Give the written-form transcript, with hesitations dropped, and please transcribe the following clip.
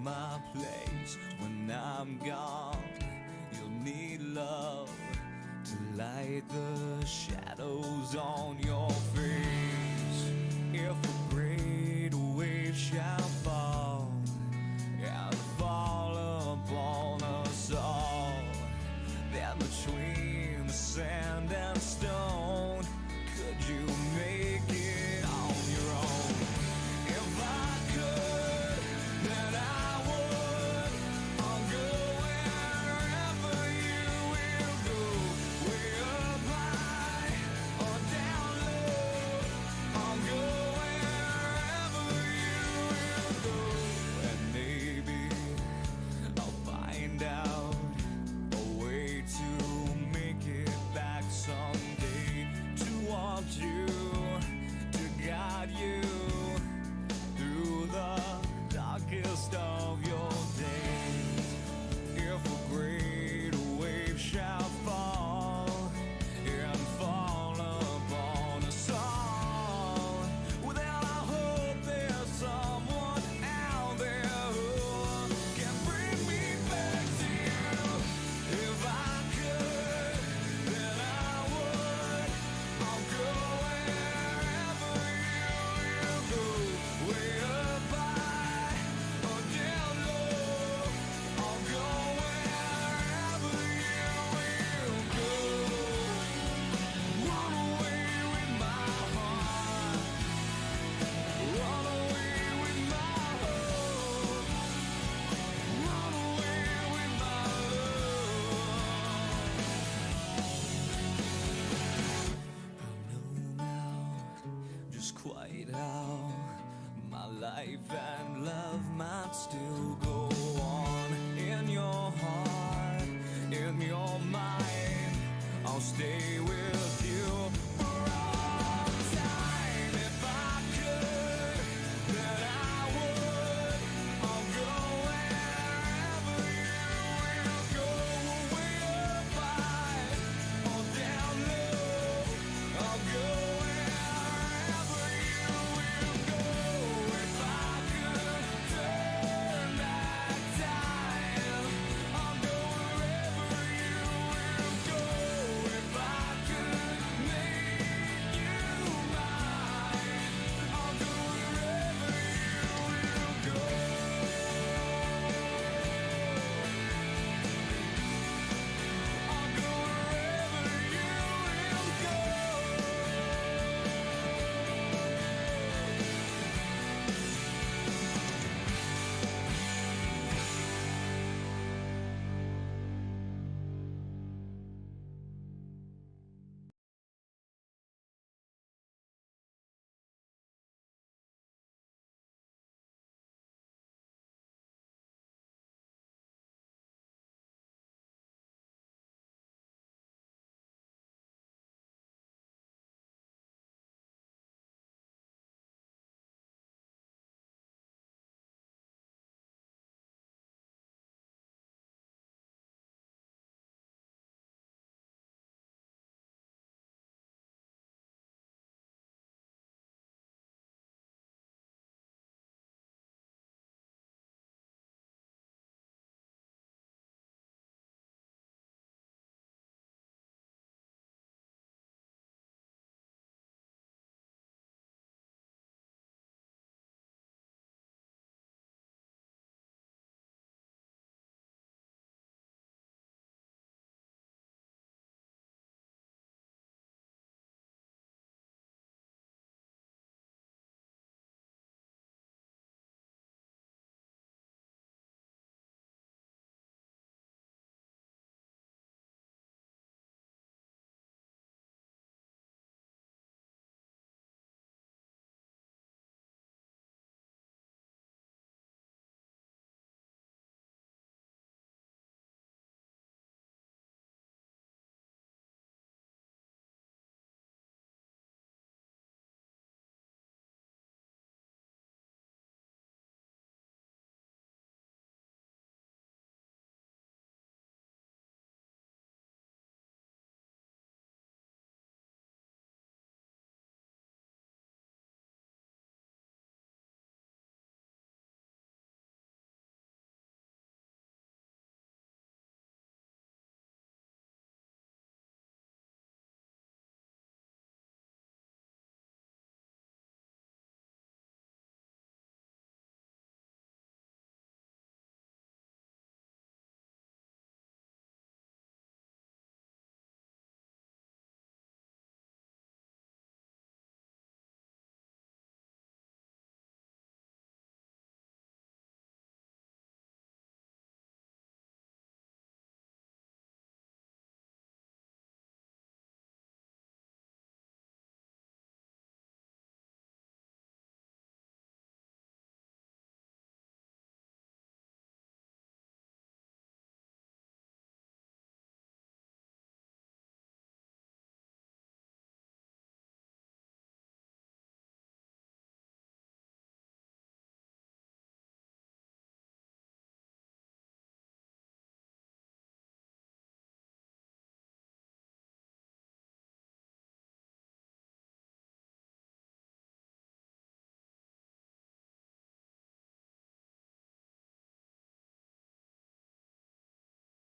my place when I'm gone. You'll need love to light the shadows on your face. If a great wave shall fall and fall upon us all, then between the sand and stone, could you make it on your own? If I could, then I would. I'll go wherever you will go, way up high or down low. I'll go wherever you will go, and maybe I'll find out a way to make it back someday, to want you, to guide you through the darkest of your days. If a great wave shall fall and fall upon us all, well, then I hope there's someone out there who can bring me back to you. If I could, then I would. I'll go wherever you will go, way up high or down low. I'll go wherever you will go. Run away with my heart, run away with my hope, run away with my love. I know now just quite how my life and love might still go on. In your heart, in your mind, I'll stay with you